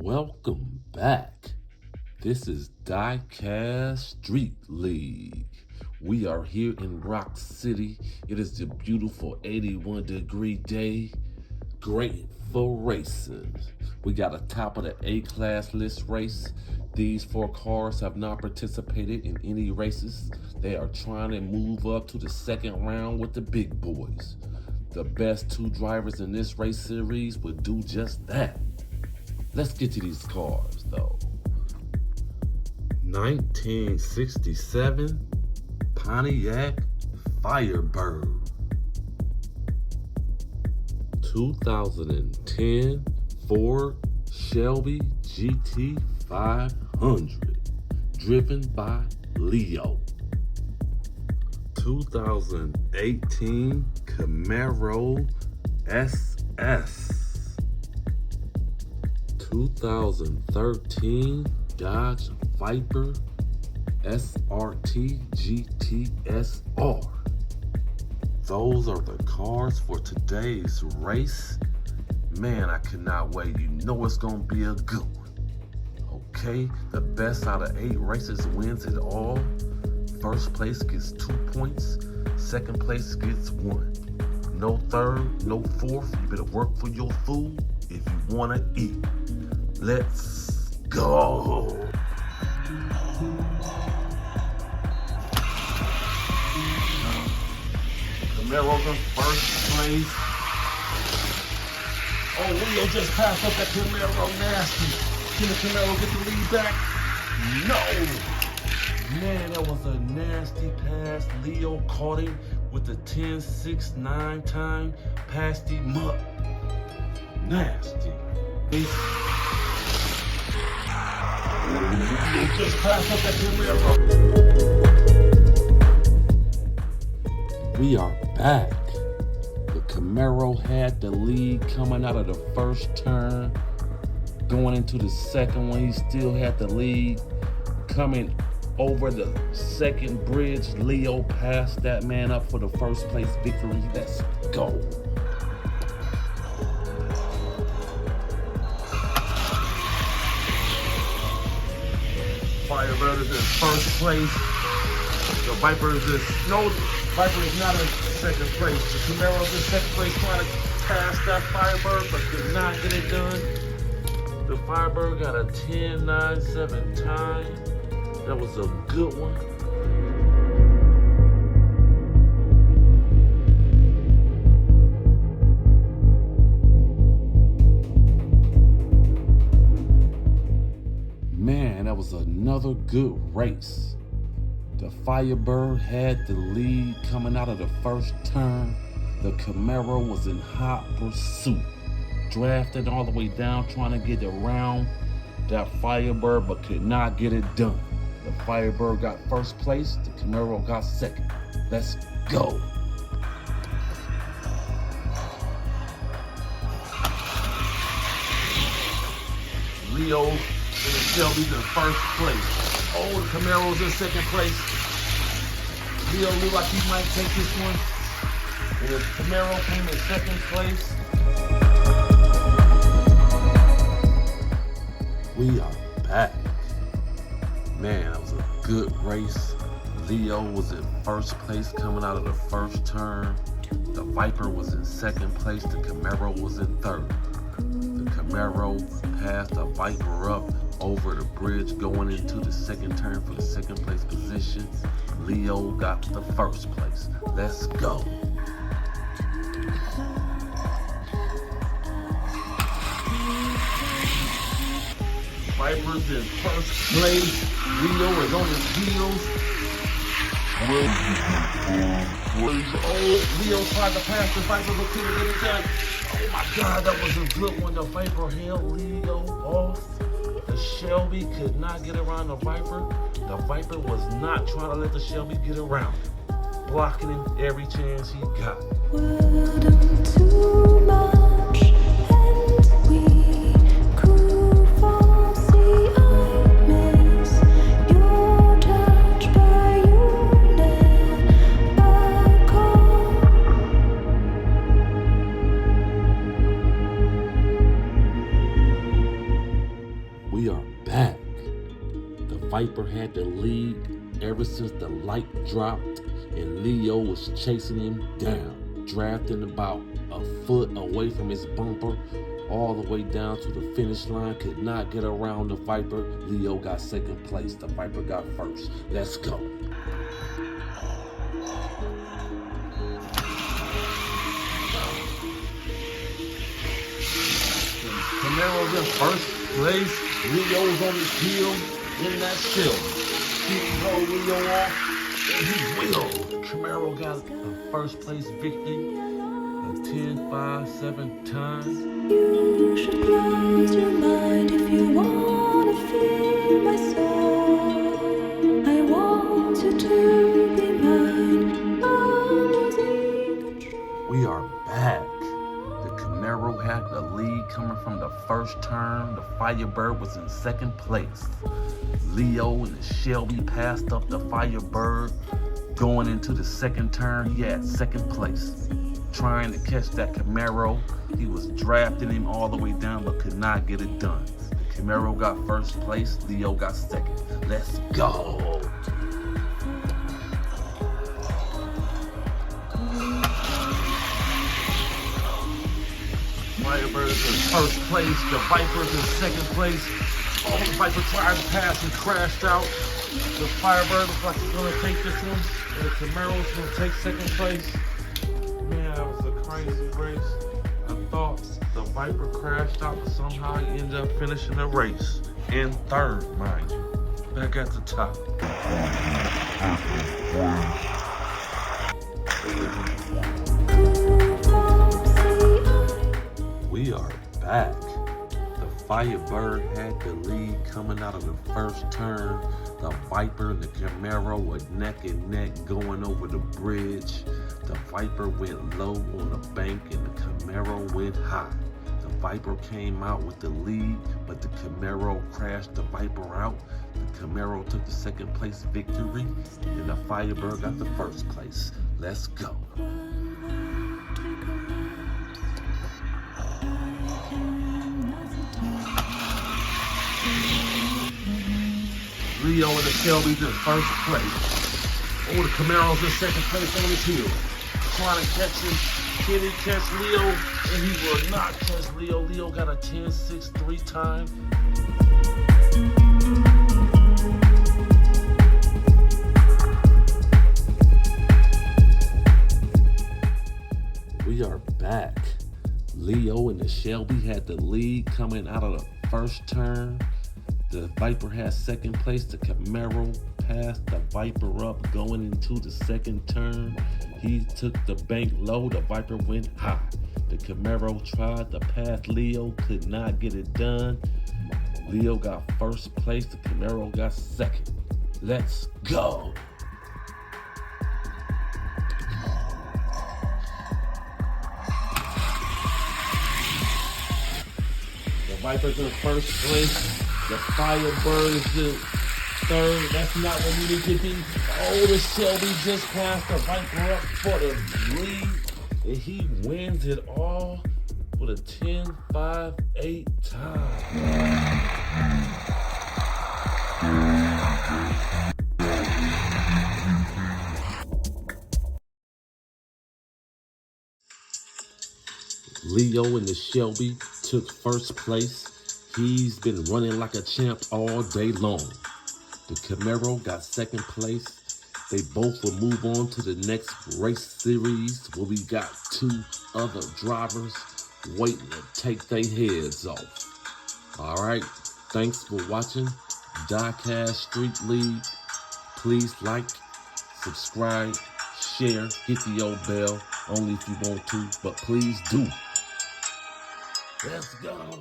Welcome back. This is DieCast Street League. We are here in Rock City. It is the beautiful 81-degree day. Great for racing. We got a top of the A-class list race. These 4 cars have not participated in any races. They are trying to move up to the second round with the big boys. The best 2 drivers in this race series would do just that. Let's get to these cars though. 1967 Pontiac Firebird. 2010 Ford Shelby GT500, driven by Leo. 2018 Camaro SS. 2013 Dodge Viper SRT GTSR. Those are the cars for today's race. Man, I cannot wait. You know it's gonna be a good one. Okay, the best out of 8 races wins it all. First place gets 2 points. Second place gets 1. No third, no fourth. You better work for your food if you wanna eat. Let's go. Camaro's in first place. Oh, Leo just passed up that Camaro nasty. Can the Camaro get the lead back? No. Man, that was a nasty pass. Leo caught him with the 10.69 time. Passed him up. Nasty. Just passed up that Camaro. We are back. The Camaro had the lead coming out of the first turn. Going into the second one, he still had the lead. Coming over the second bridge, Leo passed that man up for the first place victory. Let's go. Firebird is in first place. The Viper is Viper is not in second place. The Camaro is in second place, trying to pass that Firebird, but could not get it done. The Firebird got a 10.97 time. That was a good one. Man, that was another good race. The Firebird had the lead coming out of the first turn. The Camaro was in hot pursuit. Drafted all the way down, trying to get around that Firebird, but could not get it done. The Firebird got first place, the Camaro got second. Let's go. Leo and Shelby's in first place. Oh, the Camaro's in second place. Leo looked like he might take this one. And the Camaro came in second place. We are back. Man, that was a good race. Leo was in first place coming out of the first turn. The Viper was in second place. The Camaro was in third. The Camaro passed the Viper up over the bridge going into the second turn for the second place position. Leo got the first place. Let's go. Viper's in first place. Leo is on his heels. Leo tried to pass the Viper, but couldn't get it done. Oh my God, that was a good one. The Viper held Leo off. The Shelby could not get around the Viper. The Viper was not trying to let the Shelby get around, blocking him every chance he got. Too much, and we grew falsely. I miss your touch, but you never call. We are back. The Viper had the lead ever since the light dropped and Leo was chasing him down, drafting about a foot away from his bumper, all the way down to the finish line. Could not get around the Viper. Leo got second place. The Viper got first. Let's go. Camaro's in first place. Leo's on his heel in that Shelby. He can go Leo off, and he will. Camaro got a first place victory, a 10-5-7 time. You should close your mind if you wanna feel my soul. I want you to be mine. I'm losing control. We are back. The Camaro had the lead coming from the first turn. The Firebird was in second place. Leo and the Shelby passed up the Firebird. Going into the second turn, he had second place. Trying to catch that Camaro. He was drafting him all the way down, but could not get it done. The Camaro got first place, Leo got second. Let's go. Firebird is in first place, the Viper's in second place. Oh, the Viper tried to pass and crashed out. The Firebird looks like he's gonna take this one. And the Camaro's gonna take second place. Man, that was a crazy race. I thought the Viper crashed out, but somehow he ended up finishing the race in third, mind you. Back at the top. We are back. The Firebird had the lead coming out of the first turn. The Viper and the Camaro were neck and neck going over the bridge. The Viper went low on the bank and the Camaro went high. The Viper came out with the lead, but the Camaro crashed the Viper out. The Camaro took the second place victory, and the Firebird got the first place. Let's go. Leo and the Shelby's in first place. Oh, the Camaro's in second place on his heel. Trying to catch him. Can he catch Leo? And he will not catch Leo. Leo got a 10-6-3 time. We are back. Leo and the Shelby had the lead coming out of the first turn. The Viper had second place. The Camaro passed the Viper up going into the second turn. He took the bank low. The Viper went high. The Camaro tried to pass Leo, could not get it done. Leo got first place. The Camaro got second. Let's go. The Viper's in first place. The Firebird is in third. That's not what we need to be. Oh, the Shelby just passed the Viper up for the lead. And he wins it all with a 10-5-8 time. Leo and the Shelby took first place. He's been running like a champ all day long. The Camaro got second place. They both will move on to the next race series where we got two other drivers waiting to take their heads off. All right, thanks for watching DieCast Street League. Please like, subscribe, share, hit the old bell, only if you want to, but please do. Let's go.